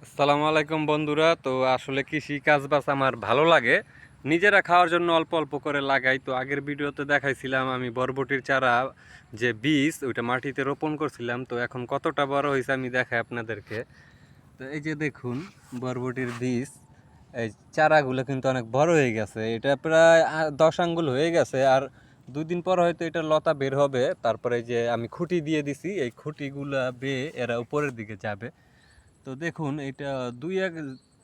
আসসালামু আলাইকুম বন্ধুরা। তো আসলে কৃষি কাজ বাস আমার ভালো লাগে, নিজেরা খাওয়ার জন্য অল্প অল্প করে লাগাই। তো আগের ভিডিওতে দেখাইছিলাম আমি বরবটির চারা যে বীজ ওইটা মাটিতে রোপণ করছিলাম। তো এখন কতটা বড় হয়েছে আমি দেখাই আপনাদেরকে। তো এই যে দেখুন বরবটির বীজ, এই চারাগুলো কিন্তু অনেক বড় হয়ে গেছে। এটা প্রায় 10 আঙ্গুল হয়ে গেছে। আর 2 দিন পর হয়তো এটা লতা বের হবে। তারপরে এই যে আমি খুঁটি দিয়ে দিছি, এই খুঁটিগুলা বেয়ে এরা উপরের দিকে যাবে। তো দেখুন এটা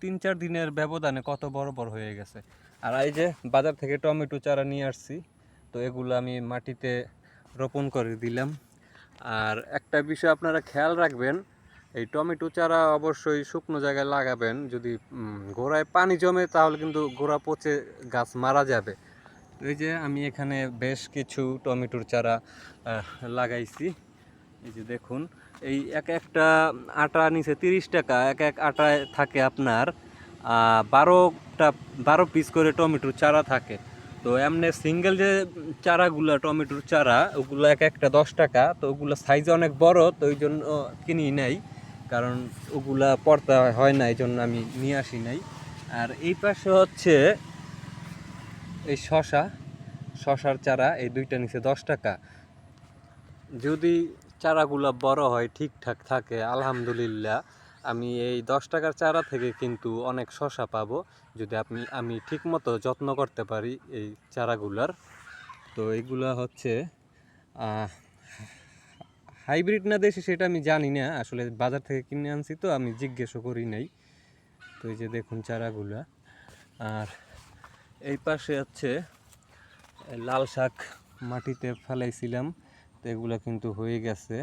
3-4 দিনের ব্যবধানে কত বড় বড় হয়ে গেছে। আর এই যে বাজার থেকে টমেটো চারা নিয়ে আসছি, তো এগুলো আমি মাটিতে রোপণ করে দিলাম। আর একটা বিষয় আপনারা খেয়াল রাখবেন, এই টমেটো চারা অবশ্যই শুকনো জায়গায় লাগাবেন। যদি গোড়ায় পানি জমে তাহলে কিন্তু গোড়া পচে গাছ মারা যাবে। তো এই যে আমি এখানে বেশ কিছু টমেটোর চারা লাগাইছি। এই যে দেখুন, এই এক একটা আটা নিচে 30 টাকা, এক এক আটায় থাকে আপনার 12 পিস করে টমেটোর চারা থাকে। তো এমনি সিঙ্গেল যে চারাগুলো টমেটোর চারা ওগুলো এক একটা 10 টাকা। তো ওগুলো সাইজ অনেক বড়, তো ওই জন্য কিনি নাই, কারণ ওগুলা পড়তে হয় না, এই জন্য আমি নিয়ে আসি নাই। আর এই পাশে হচ্ছে এই শশার চারা, এই দুইটা নিচে 10 টাকা। যদি চারাগুলো বড় হয় ঠিকঠাক থাকে আলহামদুলিল্লাহ, আমি এই 10 টাকার চারা থেকে কিন্তু অনেক শশা পাবো, যদি আমি ঠিকমতো যত্ন করতে পারি এই চারাগুলার। তো এইগুলা হচ্ছে হাইব্রিড না দেশি সেটা আমি জানি না, আসলে বাজার থেকে কিনে আনছি তো আমি জিজ্ঞেসও করি নাই। তো এই যে দেখুন চারাগুলা। আর এই পাশে হচ্ছে লাল শাক মাটিতে ফেলাইছিলাম, তো এগুলা কিন্তু হয়ে গেছে।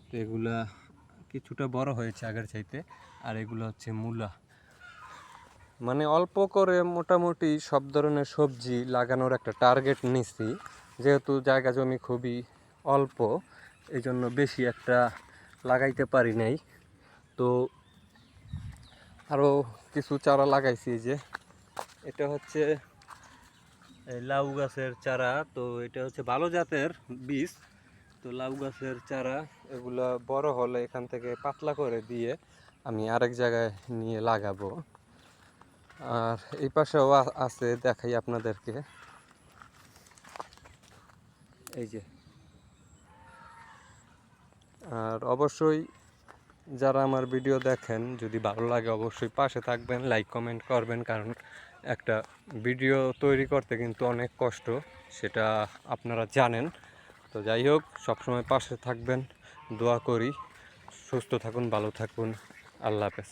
তো এগুলা কিছুটা বড় হয়েছে আগের চাইতে। আর এগুলো হচ্ছে মূলা। মানে অল্প করে মোটামুটি সব ধরনের সবজি লাগানোর একটা টার্গেট নিছি, যেহেতু জায়গা জমি খুবই অল্প, এই জন্য বেশি একটা লাগাইতে পারি নাই। তো আরও কিছু চারা লাগাইছি। যে এটা হচ্ছে এই লাউ গাছের চারা, তো এটা হচ্ছে ভালো জাতের বীজ। তো লাউ গাছের চারা এগুলা বড় হলে এখান থেকে পাতলা করে দিয়ে আমি আরেক জায়গায় নিয়ে লাগাবো। আর এই পাশেও আছে, দেখাই আপনাদেরকে। এই যে, আর অবশ্যই যারা আমার ভিডিও দেখেন যদি ভালো লাগে অবশ্যই পাশে থাকবেন, লাইক কমেন্ট করবেন, কারণ একটা ভিডিও তৈরি করতে কিন্তু অনেক কষ্ট, সেটা আপনারা জানেন। তো যাই হোক, সবসময় পাশে থাকবেন, দোয়া করি। সুস্থ থাকুন, ভালো থাকুন। আল্লাহ হাফেজ।